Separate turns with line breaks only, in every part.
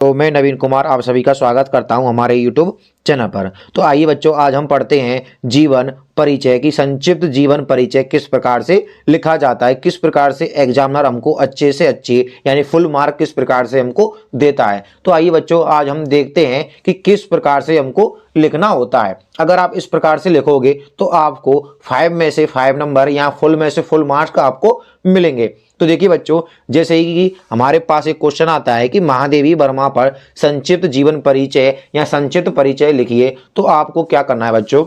तो मैं नवीन कुमार आप सभी का स्वागत करता हूं हमारे YouTube चैनल पर। तो आइए बच्चों, आज हम पढ़ते हैं जीवन परिचय की संक्षिप्त जीवन परिचय किस प्रकार से लिखा जाता है, किस प्रकार से एग्जामिनर हमको अच्छे से अच्छे यानी फुल मार्क किस प्रकार से हमको देता है। तो आइए बच्चों, आज हम देखते हैं कि किस प्रकार से हमको लिखना होता है। अगर आप इस प्रकार से लिखोगे तो आपको 5 में से 5 नंबर या फुल में से फुल मार्क्स का आपको मिलेंगे। तो देखिए बच्चों, जैसे ही कि हमारे पास एक क्वेश्चन आता है कि महादेवी वर्मा पर संक्षिप्त जीवन परिचय या संक्षिप्त परिचय लिखिए, तो आपको क्या करना है बच्चों,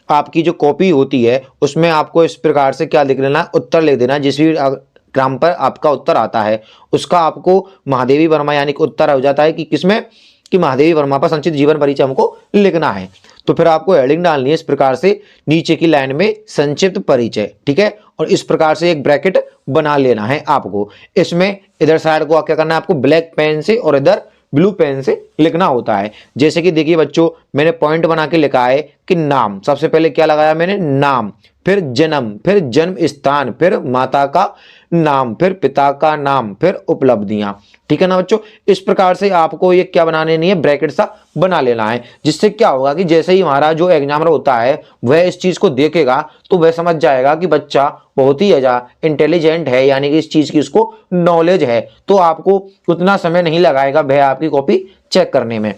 आपकी जो कॉपी होती है उसमें आपको इस प्रकार से क्या लिख लेना है, उत्तर लिख देना। जिस भी ग्राम पर आपका उत्तर आता है उसका आपको महादेवी वर्मा यानी कि उत्तर हो जाता है कि किसमें, कि महादेवी वर्मा पर संक्षिप्त जीवन परिचय हमको लिखना है। तो फिर आपको हेडिंग डालनी है इस प्रकार से नीचे की लाइन में संक्षिप्त परिचय, ठीक है। और इस प्रकार से एक ब्रैकेट बना लेना है आपको। इसमें इधर साइड को क्या करना है, आपको ब्लैक पेन से और इधर ब्लू पेन से लिखना होता है। जैसे कि देखिए बच्चों, मैंने पॉइंट बना के लिखा है कि नाम, सबसे पहले क्या लगाया मैंने, नाम, फिर जन्म, फिर जन्म स्थान, फिर माता का नाम, फिर पिता का नाम, फिर उपलब्धियां, ठीक है ना बच्चों। इस प्रकार से आपको ये क्या बना लेनी है, ब्रैकेट सा बना लेना है। जिससे क्या होगा कि जैसे ही हमारा जो एग्जामिनर होता है वह इस चीज को देखेगा तो वह समझ जाएगा कि बच्चा बहुत ही ज्यादा इंटेलिजेंट है, यानी कि इस चीज की उसको नॉलेज है। तो आपको उतना समय नहीं लगाएगा वह आपकी कॉपी चेक करने में।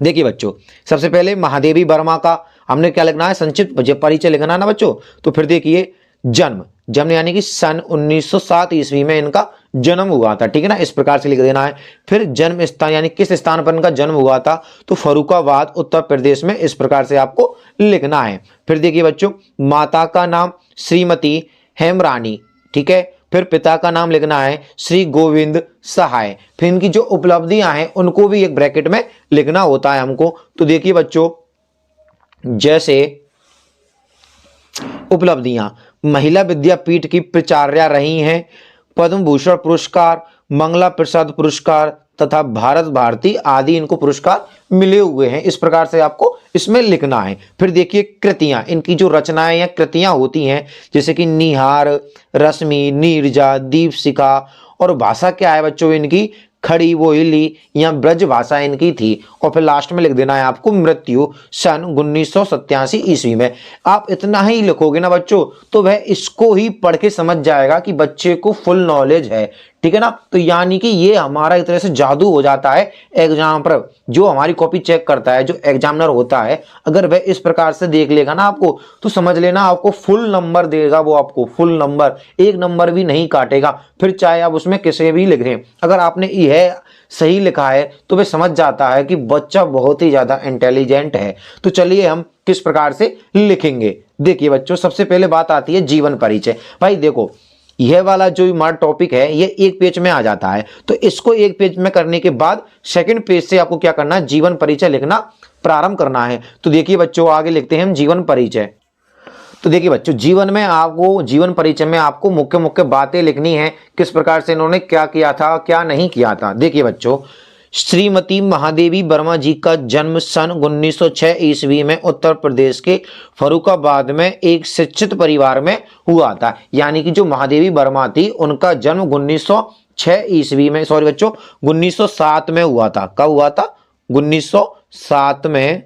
देखिए बच्चों, सबसे पहले महादेवी वर्मा का हमने क्या लिखना है, संक्षिप्त परिचय लिखना है ना बच्चों। तो फिर देखिए, जन्म, जन्म यानी कि सन 1907 ईस्वी में इनका जन्म हुआ था, ठीक है ना, इस प्रकार से लिख देना है। फिर जन्म स्थान यानी किस स्थान पर इनका जन्म हुआ था, तो फर्रुखाबाद उत्तर प्रदेश में, इस प्रकार से आपको लिखना है। फिर देखिए बच्चों, माता का नाम श्रीमती हेमरानी, ठीक है। फिर पिता का नाम लिखना है श्री गोविंद सहाय। फिर इनकी जो उपलब्धियां हैं उनको भी एक ब्रैकेट में लिखना होता है हमको। तो देखिए बच्चों, जैसे उपलब्धियां, महिला विद्यापीठ की प्राचार्य रही हैं, पद्म भूषण पुरस्कार, मंगला प्रसाद पुरस्कार तथा भारत भारती आदि इनको पुरस्कार मिले हुए हैं। इस प्रकार से आपको इसमें लिखना है। फिर देखिए कृतियां, इनकी जो रचनाएं या कृतियां होती हैं जैसे कि निहार, रश्मि, नीरजा, दीपशिखा, और भाषा क्या है बच्चों इनकी, खड़ी बोली या ब्रज भाषा इनकी थी। और फिर लास्ट में लिख देना है आपको मृत्यु सन 1987 ईस्वी में। आप इतना ही लिखोगे ना बच्चों तो वह इसको ही पढ़ के समझ जाएगा कि बच्चे को फुल नॉलेज है, ठीक है ना। तो यानी कि ये हमारा एक तरह से जादू हो जाता है एग्जाम पर। जो हमारी कॉपी चेक करता है, जो एग्जामिनर होता है, अगर वह इस प्रकार से देख लेगा ना आपको, तो समझ लेना आपको फुल नंबर देगा। वो आपको फुल नंबर, एक नंबर भी नहीं काटेगा। फिर चाहे आप उसमें किसे भी लिख दें, अगर आपने यह सही लिखा है तो वह समझ जाता है कि बच्चा बहुत ही ज्यादा इंटेलिजेंट है। तो चलिए हम किस प्रकार से लिखेंगे। देखिए बच्चों, सबसे पहले बात आती है जीवन परिचय। भाई देखो, यह वाला जो हमारा टॉपिक है ये एक पेज में आ जाता है। तो इसको एक पेज में करने के बाद सेकंड पेज से आपको क्या करना है, जीवन परिचय लिखना प्रारंभ करना है। तो देखिए बच्चों, आगे लिखते हैं हम जीवन परिचय। तो देखिए बच्चों, जीवन में आपको, जीवन परिचय में आपको मुख्य मुख्य बातें लिखनी है, किस प्रकार से इन्होंने क्या किया था, क्या नहीं किया था। देखिए बच्चों, श्रीमती महादेवी वर्मा जी का जन्म सन 1906 ईस्वी में उत्तर प्रदेश के फर्रुखाबाद में एक शिक्षित परिवार में हुआ था। यानी कि जो महादेवी वर्मा थी उनका जन्म 1906 ईस्वी में, सॉरी बच्चों 1907 में हुआ था। कब हुआ था, 1907 में,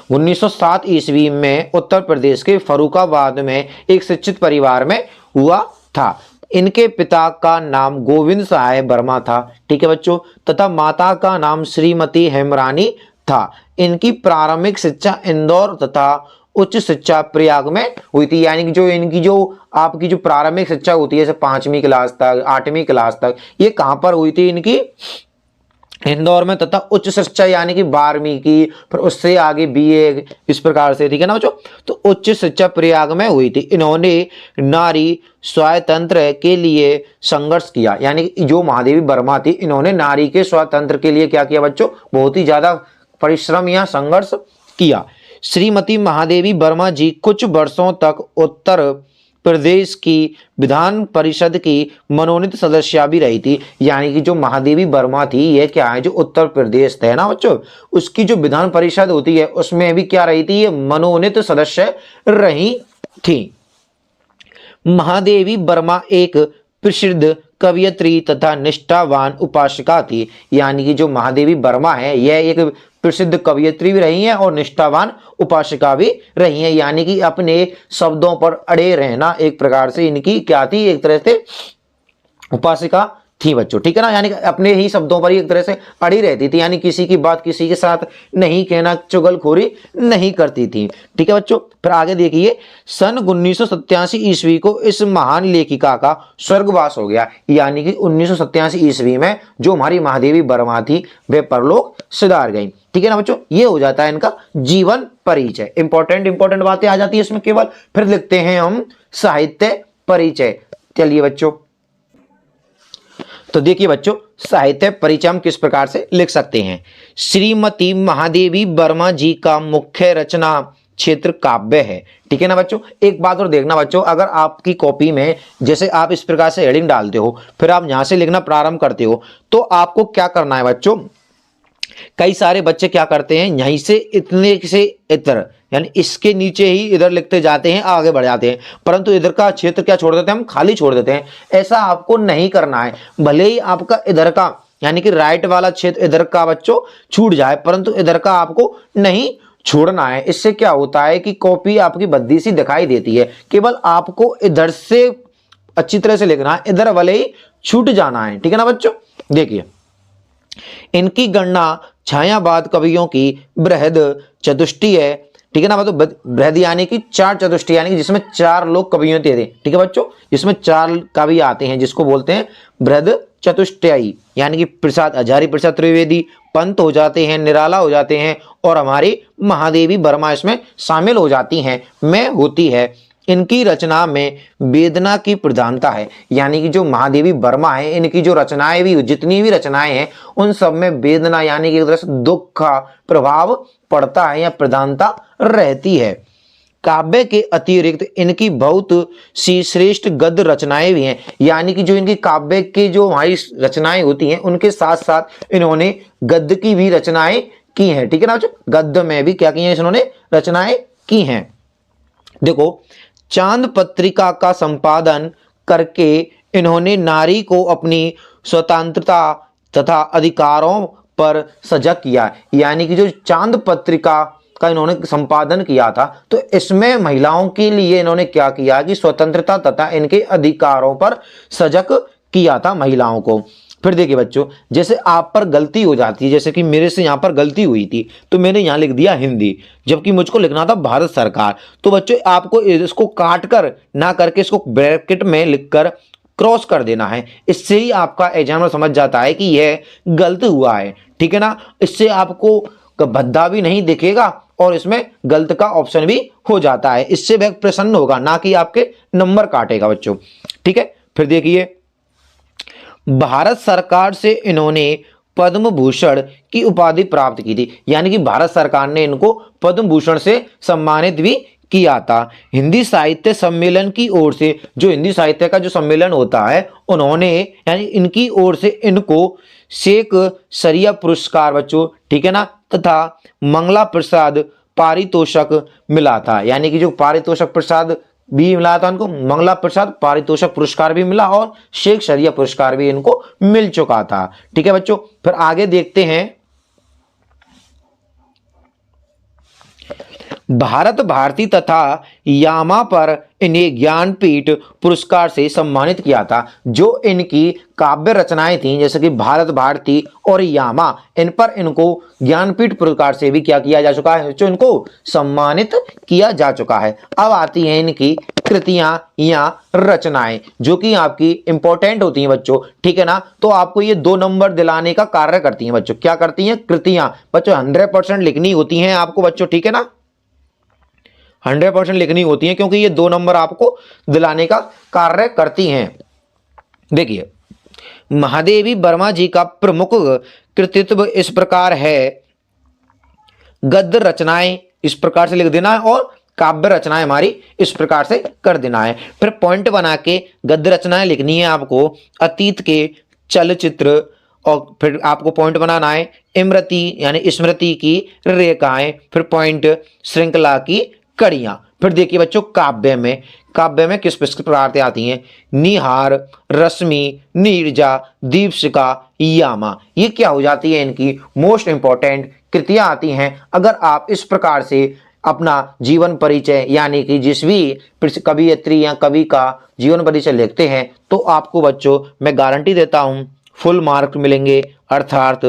1907 ईस्वी में उत्तर प्रदेश के फर्रुखाबाद में एक शिक्षित परिवार में हुआ था। इनके पिता का नाम गोविंद सहाय वर्मा था, ठीक है बच्चों, तथा माता का नाम श्रीमती हेमरानी था। इनकी प्रारंभिक शिक्षा इंदौर तथा उच्च शिक्षा प्रयाग में हुई थी। यानी कि जो इनकी जो आपकी जो प्रारंभिक शिक्षा होती है जैसे 5वीं क्लास तक, 8वीं क्लास तक, ये कहां पर हुई थी, इनकी इंदौर में, तथा उच्च शिक्षा यानी कि 12वीं की, फिर उससे आगे बीए, इस प्रकार से, ठीक है ना बच्चों। तो उच्च शिक्षा प्रयाग में हुई थी। इन्होंने नारी स्वातंत्र के लिए संघर्ष किया। यानी कि जो महादेवी वर्मा थी इन्होंने नारी के स्वातंत्र के लिए क्या किया बच्चों, बहुत ही ज्यादा परिश्रम या संघर्ष किया। श्रीमती महादेवी वर्मा जी कुछ वर्षों तक उत्तर प्रदेश की विधान परिषद की मनोनीत सदस्य भी रही थी। यानी कि जो महादेवी वर्मा थी ये क्या है, जो उत्तर प्रदेश है ना बच्चों, उसकी जो विधान परिषद होती है उसमें भी क्या रही थी, ये मनोनीत सदस्य रही थी। महादेवी वर्मा एक प्रसिद्ध कवयित्री तथा निष्ठावान उपासिका थी। यानी कि जो महादेवी वर्मा है यह एक प्रसिद्ध कवयित्री भी रही हैं और निष्ठावान उपासिका भी रही हैं। यानी कि अपने शब्दों पर अड़े रहना एक प्रकार से इनकी क्या थी, एक तरह से उपासिका थी बच्चों, ठीक है ना। यानी कि अपने ही शब्दों पर ही एक तरह से अड़ी रहती थी, यानी किसी की बात किसी के साथ नहीं कहना, चुगलखोरी नहीं करती थी, ठीक है बच्चों। फिर आगे देखिए, सन 1987 ईस्वी को इस महान लेखिका का स्वर्गवास हो गया। यानी कि 1987 ईस्वी में जो हमारी महादेवी वर्मा थी वे परलोक सिधार गई, ठीक है ना बच्चों। ये हो जाता है इनका जीवन परिचय। इंपॉर्टेंट बातें आ जाती है इसमें केवल। फिर लिखते हैं हम साहित्य परिचय। चलिए बच्चों, तो देखिए बच्चों, साहित्य परिचय हम किस प्रकार से लिख सकते हैं। श्रीमती महादेवी वर्मा जी का मुख्य रचना क्षेत्र काव्य है, ठीक है ना बच्चों। एक बात और देखना बच्चों, अगर आपकी कॉपी में जैसे आप इस प्रकार से हेडिंग डालते हो, फिर आप यहां से लिखना प्रारंभ करते हो, तो आपको क्या करना है बच्चों, कई सारे बच्चे क्या करते हैं, यहीं से इतने से इतर यानी इसके नीचे ही इधर लिखते जाते हैं, आगे बढ़ जाते हैं, परंतु इधर का क्षेत्र क्या छोड़ देते हैं, हम खाली छोड़ देते हैं। ऐसा आपको नहीं करना है। भले ही आपका इधर का यानी कि राइट वाला क्षेत्र इधर का बच्चों छूट जाए, परंतु इधर का आपको नहीं छोड़ना है। इससे क्या होता है कि कॉपी आपकी भद्दी सी दिखाई देती है। केवल आपको इधर से अच्छी तरह से लिखना है, इधर भले ही छूट जाना है, ठीक है ना बच्चों। देखिए, इनकी गणना छायावाद कवियों की बृहद चतुष्टय है, ठीक है ना। मतलब बृहद यानी कि चार चतुष्टय, यानी कि जिसमें चार लोग कवियों थे, ठीक है बच्चों, जिसमें चार कवि आते हैं, जिसको बोलते हैं बृहद चतुष्टयी। यानी कि प्रसाद हजारी प्रसाद त्रिवेदी, पंत हो जाते हैं, निराला हो जाते हैं, और हमारी महादेवी वर्मा इसमें शामिल हो जाती हैं, में होती है। इनकी रचना में वेदना की प्रधानता है। यानी कि जो महादेवी वर्मा है, इनकी जो रचनाएं भी, जितनी भी रचनाएं हैं, उन सब में वेदना यानी कि एक तरह से दुख का प्रभाव पड़ता है या प्रधानता रहती है। काव्य के अतिरिक्त इनकी बहुत सी श्रेष्ठ गद्य रचनाएं भी हैं। यानी कि जो इनकी काव्य की जो हमारी रचनाएं होती हैं, उनके साथ साथ इन्होंने गद्य की भी रचनाएं की हैं, ठीक है ना बच्चों। गद्य में भी क्या की हैं इन्होंने, रचनाएं की हैं। देखो, चांद पत्रिका का संपादन करके इन्होंने नारी को अपनी स्वतंत्रता तथा अधिकारों पर सजग किया। यानी कि जो चांद पत्रिका का इन्होंने संपादन किया था, तो इसमें महिलाओं के लिए इन्होंने क्या किया कि स्वतंत्रता तथा इनके अधिकारों पर सजग किया था महिलाओं को। फिर देखिए बच्चों, जैसे आप पर गलती हो जाती है, जैसे कि मेरे से यहाँ पर गलती हुई थी, तो मैंने यहाँ लिख दिया हिंदी, जबकि मुझको लिखना था भारत सरकार। तो बच्चों आपको इसको काट कर ना करके इसको ब्रैकेट में लिखकर क्रॉस कर देना है। इससे ही आपका एग्जामिनर समझ जाता है कि यह गलत हुआ है, ठीक है ना। इससे आपको भद्दा भी नहीं दिखेगा और इसमें गलत का ऑप्शन भी हो जाता है। इससे वह प्रसन्न होगा, ना कि आपके नंबर काटेगा बच्चों, ठीक है। फिर देखिए, भारत सरकार से इन्होंने पद्म भूषण की उपाधि प्राप्त की थी। यानी कि भारत सरकार ने इनको पद्म भूषण से सम्मानित भी किया था। हिंदी साहित्य सम्मेलन की ओर से, जो हिंदी साहित्य का जो सम्मेलन होता है, उन्होंने यानी इनकी ओर से इनको शेख सरिया पुरस्कार बच्चों, ठीक है ना, तथा मंगला प्रसाद पारितोषक मिला था। यानी कि जो पारितोषक प्रसाद भी मिला था उनको, मंगला प्रसाद पारितोषक पुरस्कार भी मिला और शेख सरिया पुरस्कार भी इनको मिल चुका था, ठीक है बच्चों। फिर आगे देखते हैं, भारत भारती तथा यामा पर इन्हें ज्ञानपीठ पुरस्कार से सम्मानित किया था। जो इनकी काव्य रचनाएं थीं, जैसे कि भारत भारती और यामा, इन पर इनको ज्ञानपीठ पुरस्कार से भी क्या किया जा चुका है, जो इनको सम्मानित किया जा चुका है। अब आती हैं इनकी कृतियां या रचनाएं, जो कि आपकी इंपॉर्टेंट होती हैं बच्चों, ठीक है ना। तो आपको ये 2 नंबर दिलाने का कार्य करती हैं बच्चों। क्या करती हैं, कृतियां बच्चों 100% लिखनी होती हैं आपको बच्चों, ठीक है ना, 100% लिखनी होती हैं, क्योंकि ये 2 नंबर आपको दिलाने का कार्य करती हैं। देखिए, महादेवी वर्मा जी का प्रमुख कृतित्व इस प्रकार है, गद्य रचनाएं इस प्रकार से लिख देना है और काव्य रचनाएं हमारी इस प्रकार से कर देना है। फिर पॉइंट बना के गद्य रचनाएं लिखनी है आपको, अतीत के चलचित्र, और फिर आपको पॉइंट बनाना है स्मृति यानी स्मृति की रेखाएं, फिर पॉइंट श्रृंखला की कड़ियां, फिर देखिए बच्चों काव्य में किस प्रकार से आती हैं? निहार, रश्मि, नीरजा, दीप्शिका, यामा। ये क्या हो जाती है? इनकी मोस्ट इंपॉर्टेंट कृतियां आती हैं। अगर आप इस प्रकार से अपना जीवन परिचय यानी कि जिस भी कवियत्री या कवि का जीवन परिचय लिखते हैं तो आपको बच्चों मैं गारंटी देता हूं फुल मार्क मिलेंगे। अर्थात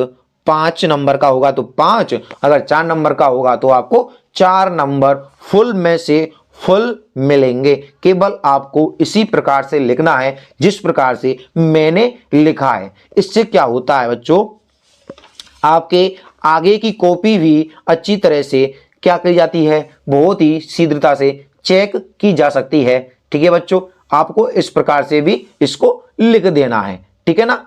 5 नंबर का होगा तो 5, अगर 4 नंबर का होगा तो आपको 4 नंबर फुल में से फुल मिलेंगे। केवल आपको इसी प्रकार से लिखना है जिस प्रकार से मैंने लिखा है। इससे क्या होता है बच्चों, आपके आगे की कॉपी भी अच्छी तरह से क्या की जाती है, बहुत ही शीघ्रता से चेक की जा सकती है। ठीक है बच्चों, आपको इस प्रकार से भी इसको लिख देना है। ठीक है ना।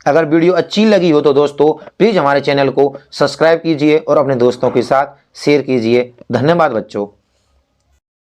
अगर वीडियो अच्छी लगी हो तो दोस्तों प्लीज हमारे चैनल को सब्सक्राइब कीजिए और अपने दोस्तों के साथ शेयर कीजिए। धन्यवाद बच्चों।